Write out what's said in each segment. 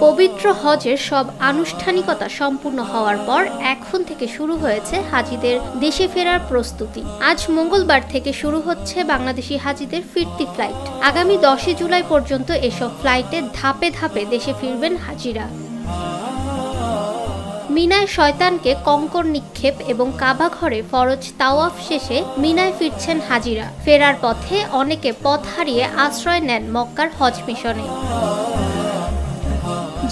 পবিত্র হজের সব আনুষ্ঠানিকতা সম্পূর্ণ হওয়ার পর এখন থেকে শুরু হয়েছে হাজিদের দেশে ফেরার প্রস্তুতি। আজ মঙ্গলবার থেকে শুরু হচ্ছে বাংলাদেশি হাজিদের ফিরতি ফ্লাইট। আগামী 10 জুলাই পর্যন্ত এসব ফ্লাইটে ধাপে ধাপে দেশে ফিরবেন হাজিরা। মিনায় শয়তানকে কঙ্কর নিক্ষেপ এবং কাবা ঘরে ফরজ তাওয়াফ শেষে মিনায় ফিরছেন হাজিরা। ফেরার পথে অনেকে পথ হারিয়ে আশ্রয় নেন মক্কার হজ মিশনে।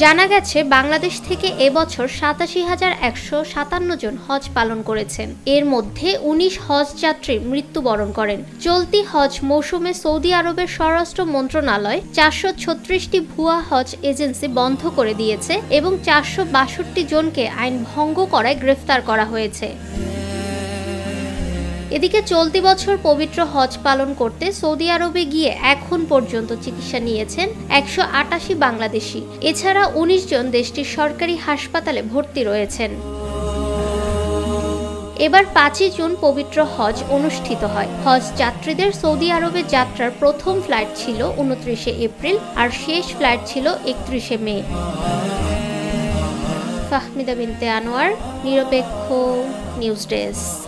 জানা গেছে বাংলাদেশ থেকে এবছর ৮৭,১৫৭ জন হজ পালন করেছেন। এর মধ্যে ১৯ হজ যাত্রী মৃত্যুবরণ করেন। চলতি হজ মৌসুমে সৌদি আরবের স্বরাষ্ট্র মন্ত্রণালয় ৪৩৬টি ভুয়া হজ এজেন্সি বন্ধ করে দিয়েছে এবং ৪৬২ জনকে আইন ভঙ্গ করায় গ্রেফতার করা হয়েছে। এদিকে চলতি বছর পবিত্র হজ পালন করতে সৌদি আরবে গিয়ে এখন পর্যন্ত চিকিৎসা নিয়েছেন ১৮৮ বাংলাদেশি। এছাড়া ১৯ জন দেশটির সরকারি হাসপাতালে ভর্তি রয়েছেন। এবার ৫ই জুন পবিত্র হজ অনুষ্ঠিত হয়। হজ যাত্রীদের সৌদি আরবে যাত্রার প্রথম ফ্লাইট ছিল ২৯ এপ্রিল আর শেষ ফ্লাইট ছিল ৩১ মে। ফাহমিদা বিনতে আনোয়ার, নিরপেক্ষ নিউজ ডেস্ক।